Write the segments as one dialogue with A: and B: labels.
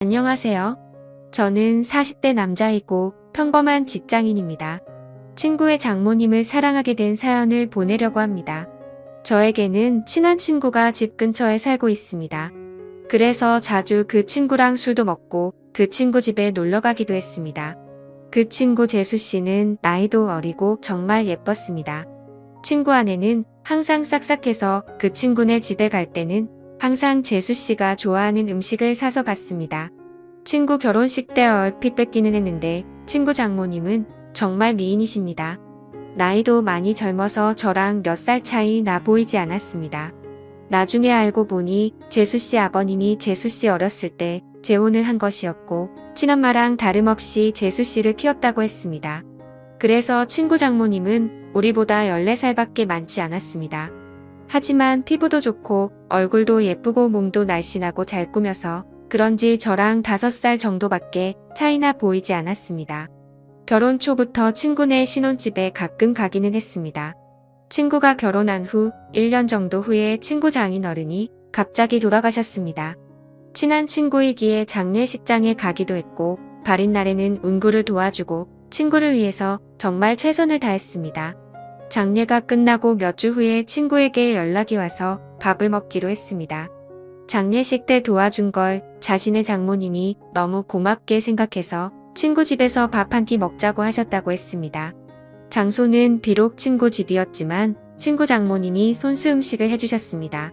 A: 안녕하세요. 저는 40대 남자이고 평범한 직장인입니다. 친구의 장모님을 사랑하게 된 사연을 보내려고 합니다. 저에게는 친한 친구가 집 근처에 살고 있습니다. 그래서 자주 그 친구랑 술도 먹고 그 친구 집에 놀러 가기도 했습니다. 그 친구 재수 씨는 나이도 어리고 정말 예뻤습니다. 친구 아내는 항상 싹싹해서 그 친구네 집에 갈 때는 항상 재수 씨가 좋아하는 음식을 사서 갔습니다. 친구 결혼식 때 얼핏 뵙기는 했는데 친구 장모님은 정말 미인이십니다. 나이도 많이 젊어서 저랑 몇 살 차이 나 보이지 않았습니다. 나중에 알고 보니 재수 씨 아버님이 재수 씨 어렸을 때 재혼을 한 것이었고 친엄마랑 다름없이 재수 씨를 키웠다고 했습니다. 그래서 친구 장모님은 우리보다 14살밖에 많지 않았습니다. 하지만 피부도 좋고 얼굴도 예쁘고 몸도 날씬하고 잘 꾸며서 그런지 저랑 5살 정도밖에 차이나 보이지 않았습니다. 결혼 초부터 친구네 신혼집에 가끔 가기는 했습니다. 친구가 결혼한 후 1년 정도 후에 친구 장인어른이 갑자기 돌아가셨습니다. 친한 친구이기에 장례식장에 가기도 했고 발인 날에는 운구를 도와주고 친구를 위해서 정말 최선을 다했습니다. 장례가 끝나고 몇 주 후에 친구에게 연락이 와서 밥을 먹기로 했습니다. 장례식 때 도와준 걸 자신의 장모님이 너무 고맙게 생각해서 친구 집에서 밥 한 끼 먹자고 하셨다고 했습니다. 장소는 비록 친구 집이었지만 친구 장모님이 손수 음식을 해주셨습니다.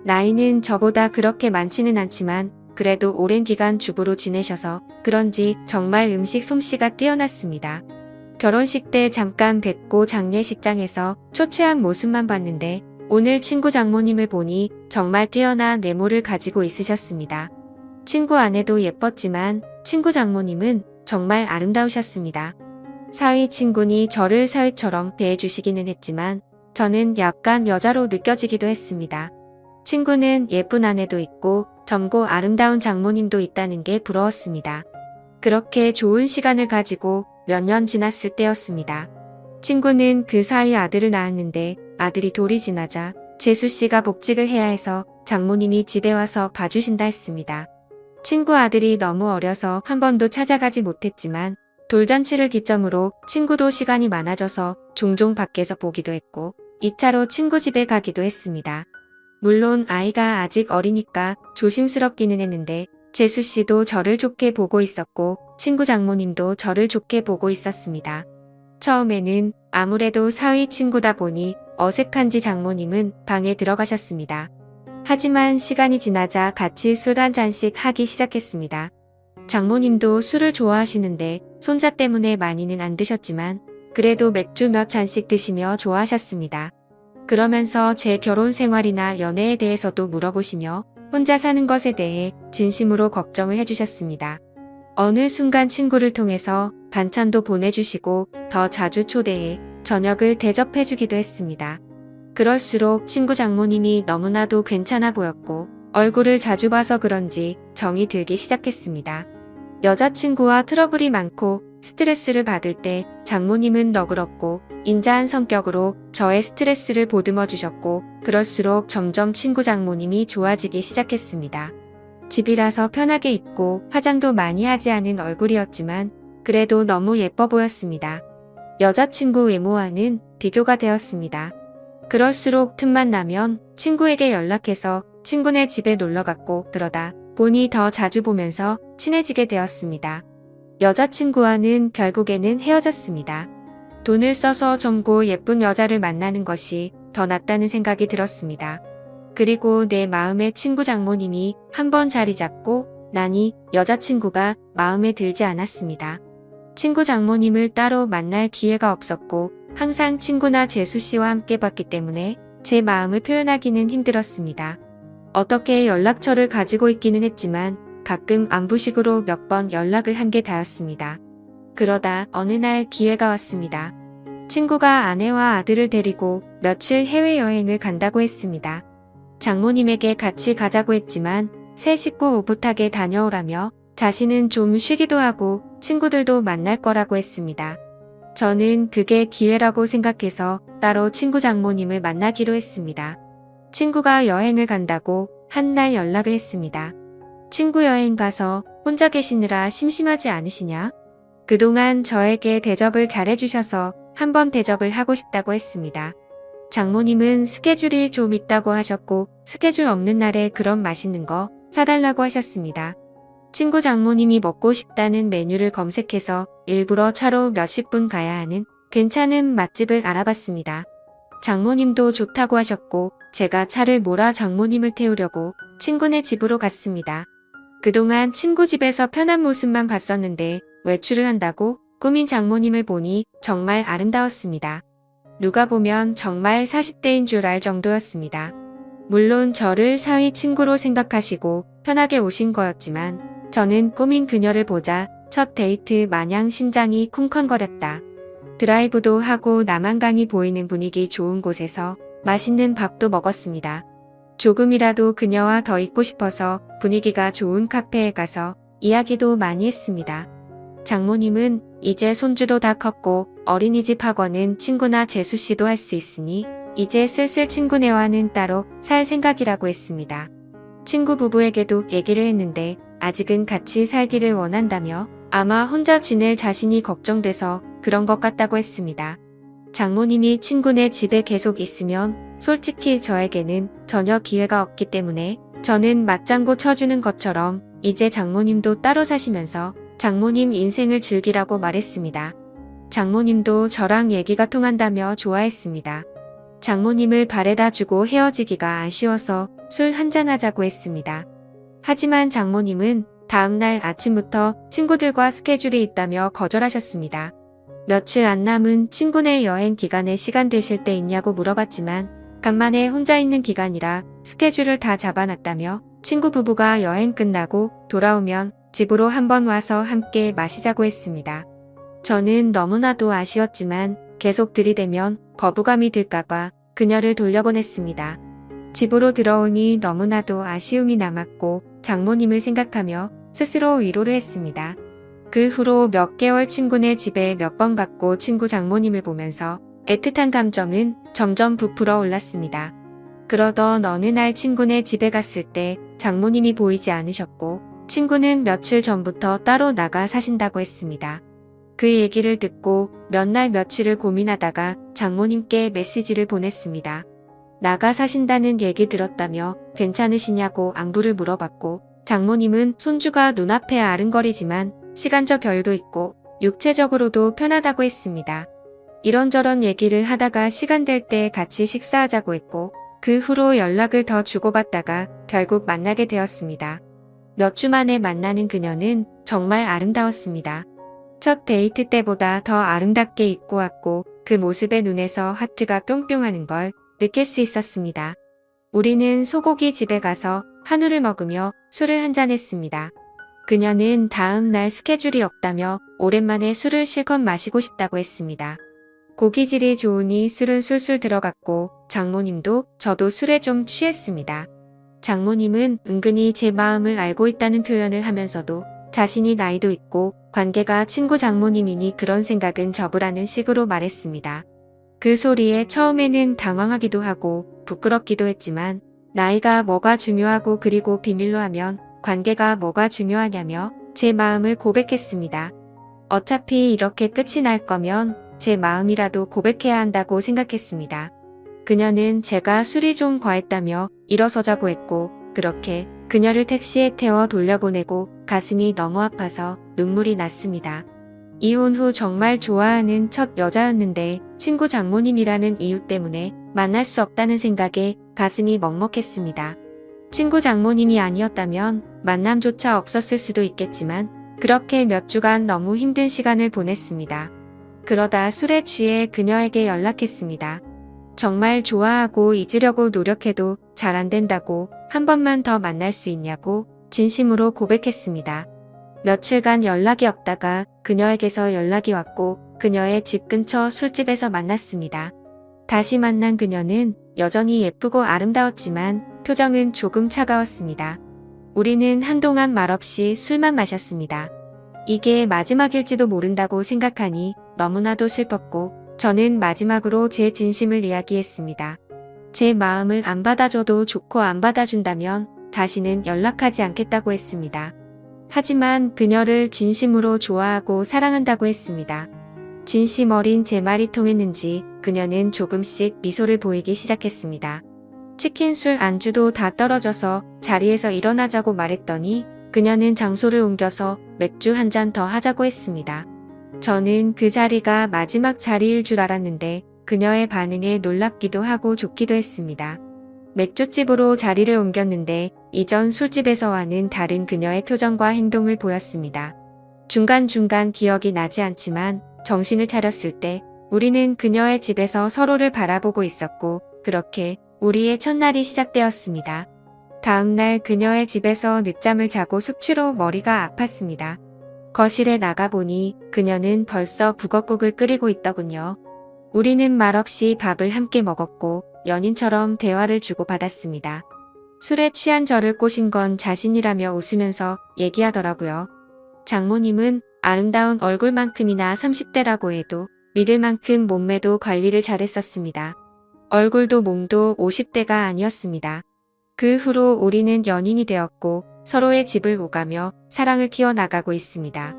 A: 나이는 저보다 그렇게 많지는 않지만 그래도 오랜 기간 주부로 지내셔서 그런지 정말 음식 솜씨가 뛰어났습니다. 결혼식 때 잠깐 뵙고 장례식장에서 초췌한 모습만 봤는데 오늘 친구 장모님을 보니 정말 뛰어난 외모를 가지고 있으셨습니다. 친구 아내도 예뻤지만 친구 장모님은 정말 아름다우셨습니다. 사위 친구니 저를 사위처럼 대해주시기는 했지만 저는 약간 여자로 느껴지기도 했습니다. 친구는 예쁜 아내도 있고 젊고 아름다운 장모님도 있다는 게 부러웠습니다. 그렇게 좋은 시간을 가지고 몇 년 지났을 때였습니다. 친구는 그 사이 아들을 낳았는데 아들이 돌이 지나자 재수 씨가 복직을 해야 해서 장모님이 집에 와서 봐주신다 했습니다. 친구 아들이 너무 어려서 한 번도 찾아가지 못했지만 돌잔치를 기점으로 친구도 시간이 많아져서 종종 밖에서 보기도 했고 2차로 친구 집에 가기도 했습니다. 물론 아이가 아직 어리니까 조심스럽기는 했는데 재수 씨도 저를 좋게 보고 있었고 친구 장모님도 저를 좋게 보고 있었습니다. 처음에는 아무래도 사위 친구다 보니 어색한지 장모님은 방에 들어가셨습니다. 하지만 시간이 지나자 같이 술 한 잔씩 하기 시작했습니다. 장모님도 술을 좋아하시는데 손자 때문에 많이는 안 드셨지만 그래도 맥주 몇 잔씩 드시며 좋아하셨습니다. 그러면서 제 결혼 생활이나 연애에 대해서도 물어보시며 혼자 사는 것에 대해 진심으로 걱정을 해주셨습니다. 어느 순간 친구를 통해서 반찬도 보내주시고 더 자주 초대해 저녁을 대접해주기도 했습니다. 그럴수록 친구 장모님이 너무나도 괜찮아 보였고 얼굴을 자주 봐서 그런지 정이 들기 시작했습니다. 여자친구와 트러블이 많고 스트레스를 받을 때 장모님은 너그럽고 인자한 성격으로 저의 스트레스를 보듬어 주셨고 그럴수록 점점 친구 장모님이 좋아지기 시작했습니다. 집이라서 편하게 있고 화장도 많이 하지 않은 얼굴이었지만 그래도 너무 예뻐 보였습니다. 여자친구 외모와는 비교가 되었습니다. 그럴수록 틈만 나면 친구에게 연락해서 친구네 집에 놀러갔고 그러다 보니 더 자주 보면서 친해지게 되었습니다. 여자친구와는 결국에는 헤어졌습니다. 돈을 써서 젊고 예쁜 여자를 만나는 것이 더 낫다는 생각이 들었습니다. 그리고 내 마음의 친구 장모님이 한번 자리 잡고 나니 여자친구가 마음에 들지 않았습니다. 친구 장모님을 따로 만날 기회가 없었고 항상 친구나 재수 씨와 함께 봤기 때문에 제 마음을 표현하기는 힘들었습니다. 어떻게 연락처를 가지고 있기는 했지만 가끔 안부식으로 몇 번 연락을 한 게 다였습니다. 그러다 어느 날 기회가 왔습니다. 친구가 아내와 아들을 데리고 며칠 해외여행을 간다고 했습니다. 장모님에게 같이 가자고 했지만 새 식구 오붓하게 다녀오라며 자신은 좀 쉬기도 하고 친구들도 만날 거라고 했습니다. 저는 그게 기회라고 생각해서 따로 친구 장모님을 만나기로 했습니다. 친구가 여행을 간다고 한 날 연락을 했습니다. 친구 여행 가서 혼자 계시느라 심심하지 않으시냐? 그동안 저에게 대접을 잘해주셔서 한번 대접을 하고 싶다고 했습니다. 장모님은 스케줄이 좀 있다고 하셨고 스케줄 없는 날에 그런 맛있는 거 사달라고 하셨습니다. 친구 장모님이 먹고 싶다는 메뉴를 검색해서 일부러 차로 몇십 분 가야 하는 괜찮은 맛집을 알아봤습니다. 장모님도 좋다고 하셨고 제가 차를 몰아 장모님을 태우려고 친구네 집으로 갔습니다. 그동안 친구 집에서 편한 모습만 봤었는데 외출을 한다고 꾸민 장모님을 보니 정말 아름다웠습니다. 누가 보면 정말 40대인 줄 알 정도였습니다. 물론 저를 사위 친구로 생각하시고 편하게 오신 거였지만 저는 꾸민 그녀를 보자 첫 데이트 마냥 심장이 쿵쾅거렸다. 드라이브도 하고 남한강이 보이는 분위기 좋은 곳에서 맛있는 밥도 먹었습니다. 조금이라도 그녀와 더 있고 싶어서 분위기가 좋은 카페에 가서 이야기도 많이 했습니다. 장모님은 이제 손주도 다 컸고 어린이집 학원은 친구나 재수씨도 할 수 있으니 이제 슬슬 친구네와는 따로 살 생각이라고 했습니다. 친구 부부에게도 얘기를 했는데 아직은 같이 살기를 원한다며 아마 혼자 지낼 자신이 걱정돼서 그런 것 같다고 했습니다. 장모님이 친구네 집에 계속 있으면 솔직히 저에게는 전혀 기회가 없기 때문에 저는 맞장구 쳐주는 것처럼 이제 장모님도 따로 사시면서 장모님 인생을 즐기라고 말했습니다. 장모님도 저랑 얘기가 통한다며 좋아했습니다. 장모님을 바래다 주고 헤어지기가 아쉬워서 술 한잔하자고 했습니다. 하지만 장모님은 다음날 아침부터 친구들과 스케줄이 있다며 거절하셨습니다. 며칠 안 남은 친구네 여행 기간에 시간 되실 때 있냐고 물어봤지만 간만에 혼자 있는 기간이라 스케줄을 다 잡아놨다며 친구 부부가 여행 끝나고 돌아오면 집으로 한번 와서 함께 마시자고 했습니다. 저는 너무나도 아쉬웠지만 계속 들이대면 거부감이 들까봐 그녀를 돌려보냈습니다. 집으로 들어오니 너무나도 아쉬움이 남았고 장모님을 생각하며 스스로 위로를 했습니다. 그 후로 몇 개월 친구네 집에 몇 번 갔고 친구 장모님을 보면서 애틋한 감정은 점점 부풀어 올랐습니다. 그러던 어느 날 친구네 집에 갔을 때 장모님이 보이지 않으셨고 친구는 며칠 전부터 따로 나가 사신다고 했습니다. 그 얘기를 듣고 몇 날 며칠을 고민하다가 장모님께 메시지를 보냈습니다. 나가 사신다는 얘기 들었다며 괜찮으시냐고 안부를 물어봤고 장모님은 손주가 눈앞에 아른거리지만 시간적 여유도 있고 육체적으로도 편하다고 했습니다. 이런저런 얘기를 하다가 시간 될 때 같이 식사하자고 했고 그 후로 연락을 더 주고받다가 결국 만나게 되었습니다. 몇 주 만에 만나는 그녀는 정말 아름다웠습니다. 첫 데이트 때보다 더 아름답게 입고 왔고 그 모습에 눈에서 하트가 뿅뿅하는 걸 느낄 수 있었습니다. 우리는 소고기 집에 가서 한우를 먹으며 술을 한잔했습니다. 그녀는 다음 날 스케줄이 없다며 오랜만에 술을 실컷 마시고 싶다고 했습니다. 고기질이 좋으니 술은 술술 들어갔고 장모님도 저도 술에 좀 취했습니다. 장모님은 은근히 제 마음을 알고 있다는 표현을 하면서도 자신이 나이도 있고 관계가 친구 장모님이니 그런 생각은 접으라는 식으로 말했습니다. 그 소리에 처음에는 당황하기도 하고 부끄럽기도 했지만 나이가 뭐가 중요하고 그리고 비밀로 하면 관계가 뭐가 중요하냐며 제 마음을 고백했습니다. 어차피 이렇게 끝이 날 거면 제 마음이라도 고백해야 한다고 생각했습니다. 그녀는 제가 술이 좀 과했다며 일어서자고 했고 그렇게 그녀를 택시에 태워 돌려보내고 가슴이 너무 아파서 눈물이 났습니다. 이혼 후 정말 좋아하는 첫 여자였는데 친구 장모님이라는 이유 때문에 만날 수 없다는 생각에 가슴이 먹먹했습니다. 친구 장모님이 아니었다면 만남조차 없었을 수도 있겠지만 그렇게 몇 주간 너무 힘든 시간을 보냈습니다. 그러다 술에 취해 그녀에게 연락했습니다. 정말 좋아하고 잊으려고 노력해도 잘 안 된다고 한 번만 더 만날 수 있냐고 진심으로 고백했습니다. 며칠간 연락이 없다가 그녀에게서 연락이 왔고 그녀의 집 근처 술집에서 만났습니다. 다시 만난 그녀는 여전히 예쁘고 아름다웠지만 표정은 조금 차가웠습니다. 우리는 한동안 말없이 술만 마셨습니다. 이게 마지막일지도 모른다고 생각하니 너무나도 슬펐고 저는 마지막으로 제 진심을 이야기했습니다. 제 마음을 안 받아줘도 좋고 안 받아준다면 다시는 연락하지 않겠다고 했습니다. 하지만 그녀를 진심으로 좋아하고 사랑한다고 했습니다. 진심 어린 제 말이 통했는지 그녀는 조금씩 미소를 보이기 시작했습니다. 치킨 술 안주도 다 떨어져서 자리에서 일어나자고 말했더니 그녀는 장소를 옮겨서 맥주 한 잔 더 하자고 했습니다. 저는 그 자리가 마지막 자리일 줄 알았는데 그녀의 반응에 놀랍기도 하고 좋기도 했습니다. 맥주집으로 자리를 옮겼는데 이전 술집에서와는 다른 그녀의 표정과 행동을 보였습니다. 중간중간 기억이 나지 않지만 정신을 차렸을 때 우리는 그녀의 집에서 서로를 바라보고 있었고 그렇게 우리의 첫날이 시작되었습니다. 다음날 그녀의 집에서 늦잠을 자고 숙취로 머리가 아팠습니다. 거실에 나가보니 그녀는 벌써 북엇국을 끓이고 있더군요. 우리는 말없이 밥을 함께 먹었고 연인처럼 대화를 주고받았습니다. 술에 취한 저를 꼬신 건 자신이라며 웃으면서 얘기하더라고요. 장모님은 아름다운 얼굴만큼이나 30대라고 해도 믿을 만큼 몸매도 관리를 잘했었습니다. 얼굴도 몸도 50대가 아니었습니다. 그 후로 우리는 연인이 되었고 서로의 집을 오가며 사랑을 키워나가고 있습니다.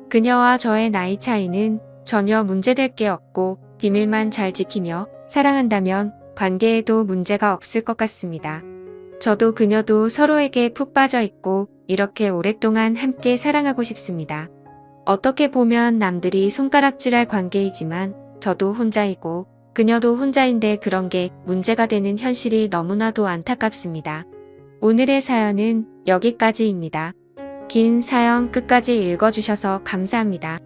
A: 그녀와 저의 나이 차이는 전혀 문제될 게 없고 비밀만 잘 지키며 사랑한다면 관계에도 문제가 없을 것 같습니다. 저도 그녀도 서로에게 푹 빠져 있고 이렇게 오랫동안 함께 사랑하고 싶습니다. 어떻게 보면 남들이 손가락질할 관계이지만 저도 혼자이고 그녀도 혼자인데 그런 게 문제가 되는 현실이 너무나도 안타깝습니다. 오늘의 사연은 여기까지입니다. 긴 사연 끝까지 읽어주셔서 감사합니다.